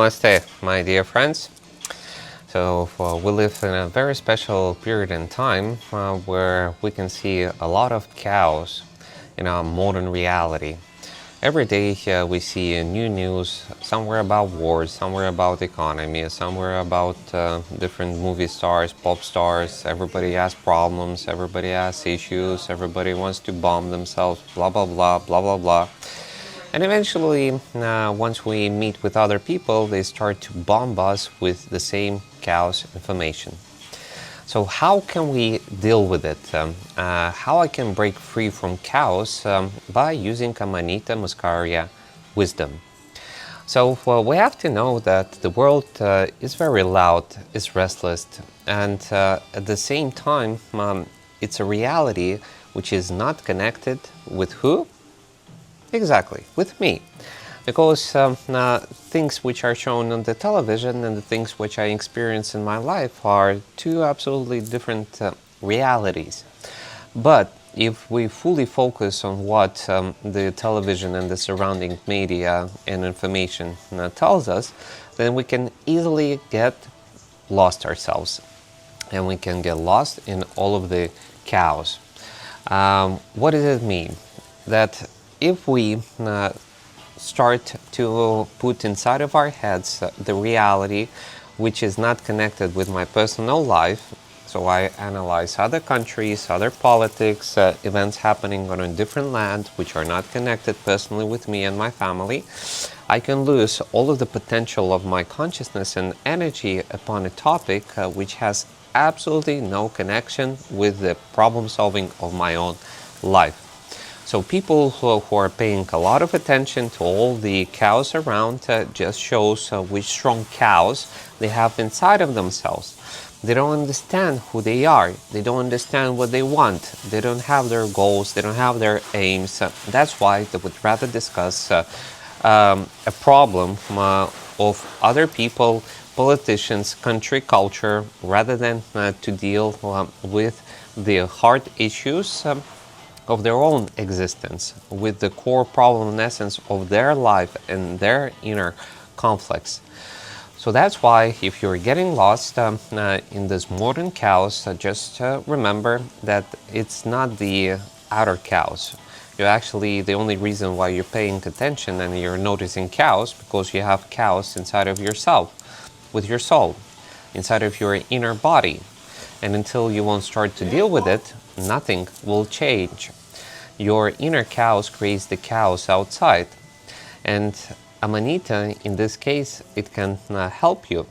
Namaste, my dear friends. So we live in a very special period in time where we can see a lot of chaos in our modern reality. Every day we see new news, somewhere about wars, somewhere about economy, somewhere about different movie stars, pop stars. Everybody has problems, everybody has issues, everybody wants to bomb themselves, blah, blah, blah, blah, blah, blah. And eventually, once we meet with other people, they start to bomb us with the same chaos information. So how can we deal with it? How I can break free from chaos by using Amanita Muscaria wisdom. So we have to know that the world is very loud, is restless, and at the same time, it's a reality which is not connected with who? Exactly, with me. Because things which are shown on the television and the things which I experience in my life are two absolutely different realities. But if we fully focus on what the television and the surrounding media and information tells us, then we can easily get lost ourselves. And we can get lost in all of the chaos. What does it mean? That if we start to put inside of our heads the reality which is not connected with my personal life, so I analyze other countries, other politics, events happening on a different land which are not connected personally with me and my family, I can lose all of the potential of my consciousness and energy upon a topic which has absolutely no connection with the problem solving of my own life. So people who are paying a lot of attention to all the chaos around just shows which strong chaos they have inside of themselves. They don't understand who they are. They don't understand what they want. They don't have their goals. They don't have their aims. That's why they would rather discuss a problem of other people, politicians, country, culture, rather than to deal with the hard issues of their own existence, with the core problem and essence of their life and their inner conflicts. So that's why if you're getting lost in this modern chaos, just remember that it's not the outer chaos. You're actually, the only reason why you're paying attention and you're noticing chaos because you have chaos inside of yourself, with your soul, inside of your inner body. And until you won't start to deal with it, nothing will change. Your inner chaos creates the chaos outside. And Amanita, in this case, it can help you.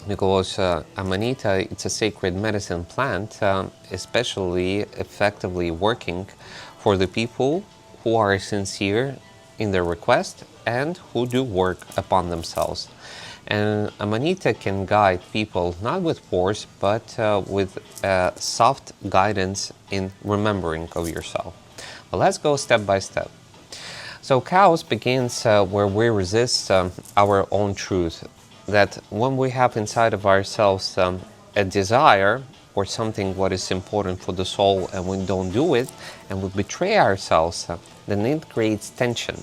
Because Amanita, it's a sacred medicine plant, especially effectively working for the people who are sincere in their request and who do work upon themselves. And Amanita can guide people not with force, but with soft guidance in remembering of yourself. But let's go step by step. So chaos begins where we resist our own truth. That when we have inside of ourselves a desire or something what is important for the soul and we don't do it and we betray ourselves, then it creates tension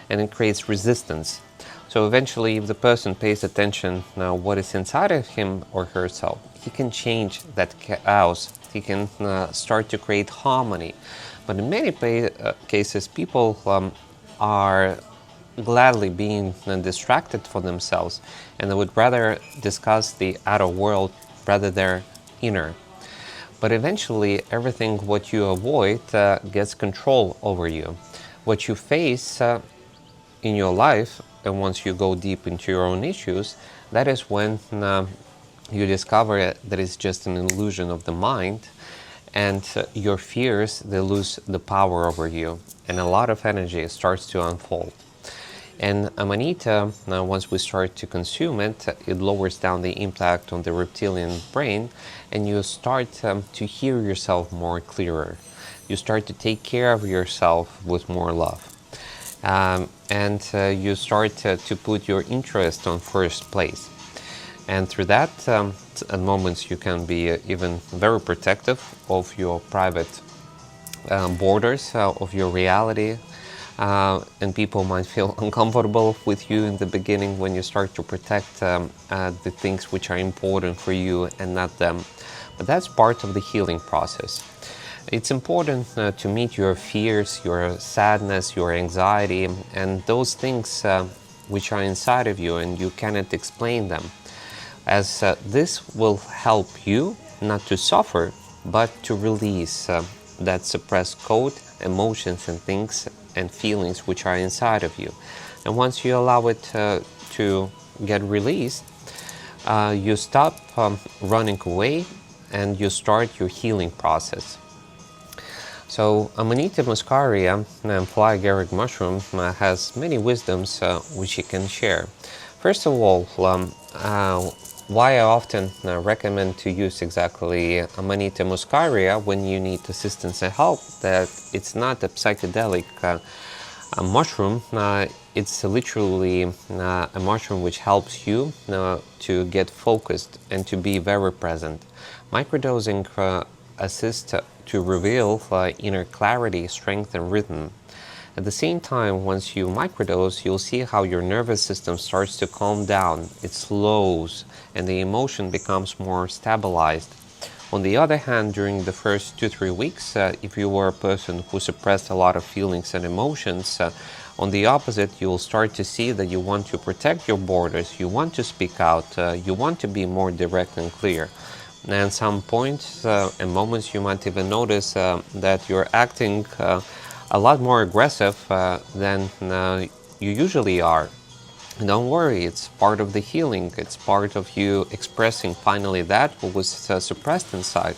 and it creates resistance. So eventually, if the person pays attention now what is inside of him or herself, he can change that chaos. He can start to create harmony. But in many cases, people are gladly being distracted for themselves, and they would rather discuss the outer world rather than their inner. But eventually, everything what you avoid gets control over you. What you face in your life, and once you go deep into your own issues, that is when you discover that it's just an illusion of the mind, and your fears, they lose the power over you, and a lot of energy starts to unfold. And Amanita, once we start to consume it, it lowers down the impact on the reptilian brain, and you start to hear yourself more clearer. You start to take care of yourself with more love. And you start to put your interest on first place. And through that, at moments you can be even very protective of your private borders, of your reality, and people might feel uncomfortable with you in the beginning when you start to protect the things which are important for you and not them. But that's part of the healing process. It's important to meet your fears, your sadness, your anxiety, and those things which are inside of you and you cannot explain them, as this will help you not to suffer, but to release that suppressed code, emotions and things and feelings which are inside of you. And once you allow it to get released, you stop running away and you start your healing process. So Amanita Muscaria, fly agaric mushroom, has many wisdoms which you can share. First of all, why I often recommend to use exactly Amanita Muscaria when you need assistance and help, that it's not a psychedelic a mushroom. It's literally a mushroom which helps you to get focused and to be very present. Microdosing assists to reveal inner clarity, strength and rhythm. At the same time, once you microdose, you'll see how your nervous system starts to calm down, it slows, and the emotion becomes more stabilized. On the other hand, during the first 2-3 weeks, if you were a person who suppressed a lot of feelings and emotions, on the opposite, you will start to see that you want to protect your borders, you want to speak out, you want to be more direct and clear. And at some points and moments, you might even notice that you're acting a lot more aggressive than you usually are. Don't worry, it's part of the healing. It's part of you expressing finally that what was suppressed inside.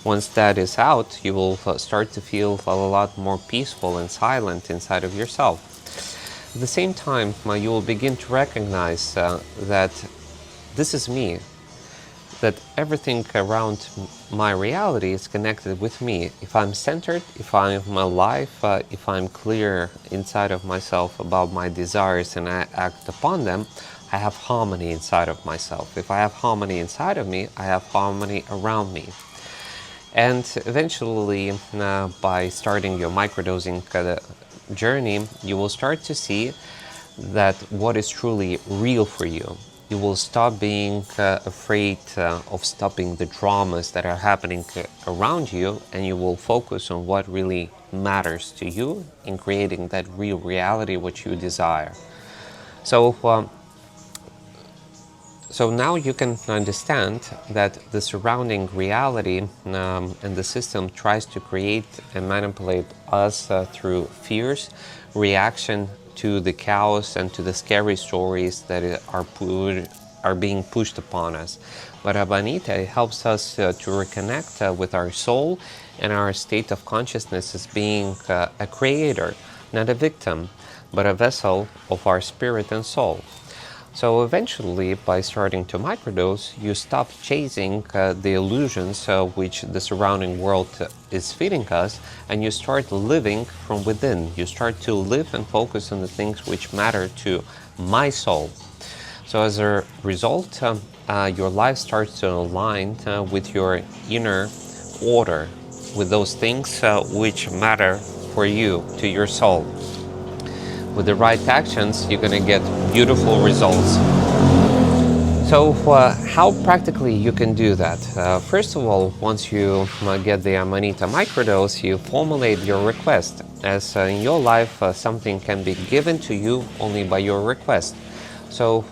Once that is out, you will start to feel a lot more peaceful and silent inside of yourself. At the same time, you will begin to recognize that this is me, that everything around my reality is connected with me. If I'm centered, if I'm alive, if I'm clear inside of myself about my desires and I act upon them, I have harmony inside of myself. If I have harmony inside of me, I have harmony around me. And eventually, by starting your microdosing journey, you will start to see that what is truly real for you. You will stop being afraid of stopping the dramas that are happening around you, and you will focus on what really matters to you in creating that real reality which you desire. So now you can understand that the surrounding reality and the system tries to create and manipulate us through fears, reaction to the chaos and to the scary stories that are being pushed upon us. But Amanita helps us to reconnect with our soul and our state of consciousness as being a creator, not a victim, but a vessel of our spirit and soul. So eventually, by starting to microdose, you stop chasing the illusions which the surrounding world is feeding us, and you start living from within. You start to live and focus on the things which matter to my soul. So as a result, your life starts to align with your inner order, with those things which matter for you, to your soul. With the right actions, you're going to get beautiful results. So how practically you can do that? First of all, once you get the Amanita microdose, you formulate your request. As in your life, something can be given to you only by your request. So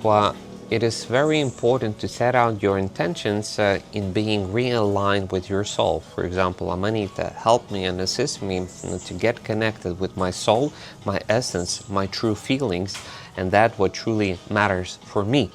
it is very important to set out your intentions in being realigned with your soul. For example, Amanita, help me and assist me to get connected with my soul, my essence, my true feelings, and that what truly matters for me.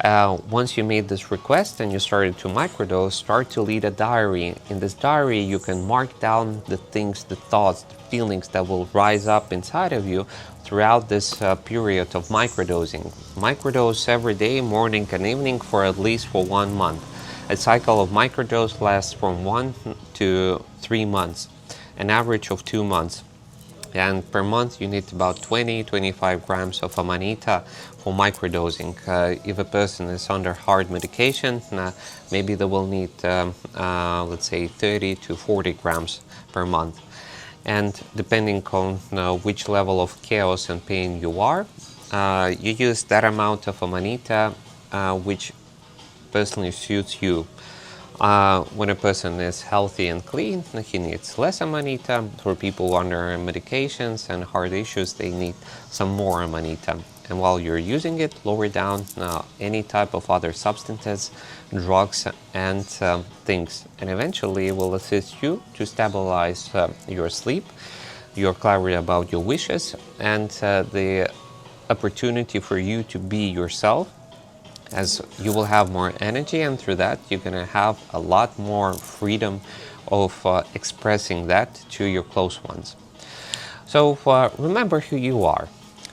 Once you made this request and you started to microdose, start to lead a diary. In this diary, you can mark down the things, the thoughts, the feelings that will rise up inside of you throughout this period of microdosing. Microdose every day, morning and evening, for at least for 1 month. A cycle of microdose lasts from 1 to 3 months, an average of 2 months. And per month, you need about 20-25 grams of Amanita for microdosing. If a person is under hard medication, maybe they will need, let's say, 30 to 40 grams per month. And depending on which level of chaos and pain you are, you use that amount of Amanita which personally suits you. When a person is healthy and clean, he needs less Amanita. For people under medications and heart issues, they need some more Amanita. And while you're using it, lower down any type of other substances, drugs, and things. And eventually it will assist you to stabilize your sleep, your clarity about your wishes, and the opportunity for you to be yourself, as you will have more energy, and through that you're going to have a lot more freedom of expressing that to your close ones. So remember who you are.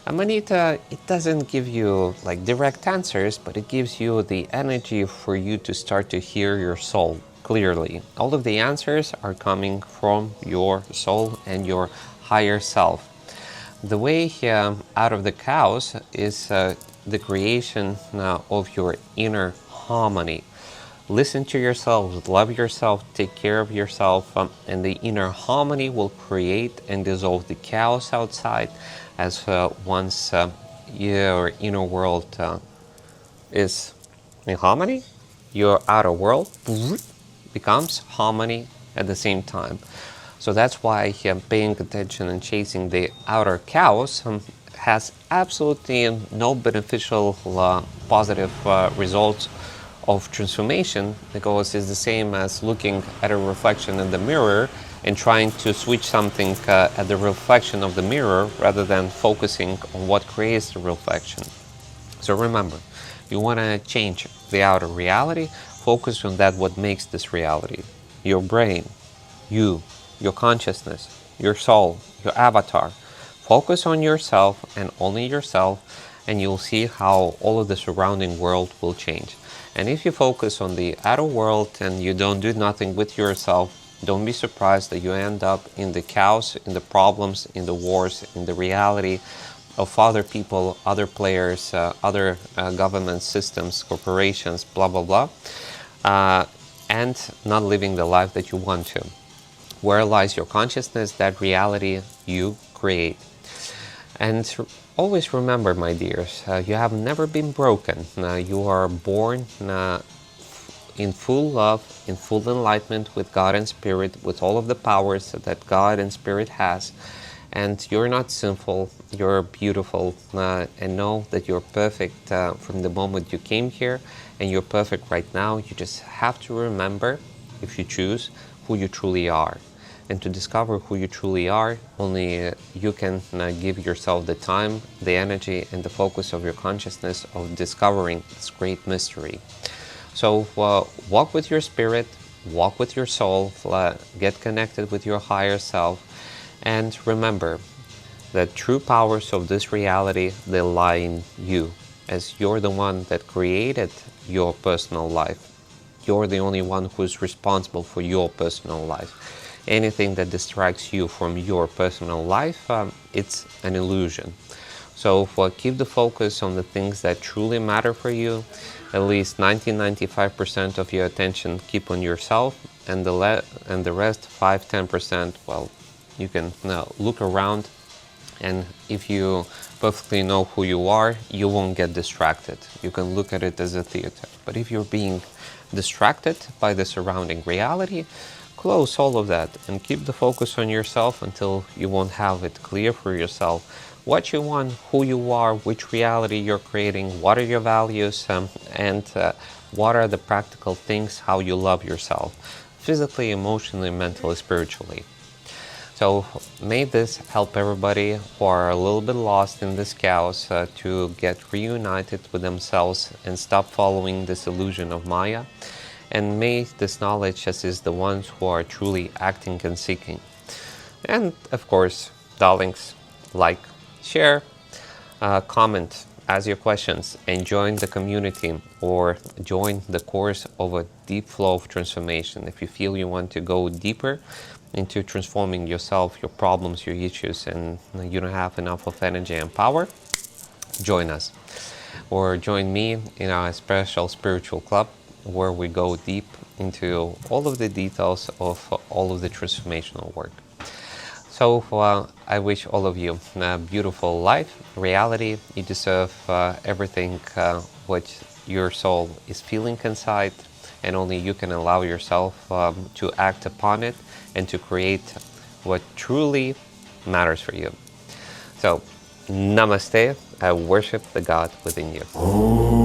Amanita, it doesn't give you like direct answers, but it gives you the energy for you to start to hear your soul clearly. All of the answers are coming from your soul and your higher self. The way out of the chaos is the creation of your inner harmony. Listen to yourself, love yourself, take care of yourself, and the inner harmony will create and dissolve the chaos outside, as once your inner world is in harmony, your outer world becomes harmony at the same time. So that's why paying attention and chasing the outer chaos has absolutely no beneficial positive results of transformation, because it's the same as looking at a reflection in the mirror and trying to switch something at the reflection of the mirror rather than focusing on what creates the reflection. So remember, you want to change the outer reality, focus on that what makes this reality. Your brain, you, your consciousness, your soul, your avatar. Focus on yourself and only yourself, and you'll see how all of the surrounding world will change. And if you focus on the outer world and you don't do nothing with yourself, don't be surprised that you end up in the chaos, in the problems, in the wars, in the reality of other people, other players, other government systems, corporations, blah, blah, blah, and not living the life that you want to. Where lies your consciousness, that reality you create. And always remember, my dears, you have never been broken. You are born in full love, in full enlightenment with God and Spirit, with all of the powers that God and Spirit has. And you're not sinful, you're beautiful, and know that you're perfect from the moment you came here, and you're perfect right now. You just have to remember, if you choose, who you truly are. And to discover who you truly are, only you can give yourself the time, the energy, and the focus of your consciousness of discovering this great mystery. So walk with your spirit, walk with your soul, get connected with your higher self, and remember that true powers of this reality, they lie in you, as you're the one that created your personal life. You're the only one who's responsible for your personal life. Anything that distracts you from your personal life, it's an illusion. So keep the focus on the things that truly matter for you. At least 90-95% of your attention keep on yourself, and the rest 5-10%, well, you can look around, and if you perfectly know who you are, you won't get distracted. You can look at it as a theater. But if you're being distracted by the surrounding reality, close all of that and keep the focus on yourself until you won't have it clear for yourself what you want, who you are, which reality you're creating, what are your values, and what are the practical things, how you love yourself, physically, emotionally, mentally, spiritually. So may this help everybody who are a little bit lost in this chaos to get reunited with themselves and stop following this illusion of Maya. And may this knowledge assist the ones who are truly acting and seeking. And of course, darlings, like, share, comment, ask your questions, and join the community or join the course of a deep flow of transformation. If you feel you want to go deeper into transforming yourself, your problems, your issues, and you don't have enough of energy and power, join us. Or join me in our special spiritual club, where we go deep into all of the details of all of the transformational work. So I wish all of you a beautiful life, reality. You deserve everything what your soul is feeling inside, and only you can allow yourself to act upon it and to create what truly matters for you. So, namaste. I worship the God within you.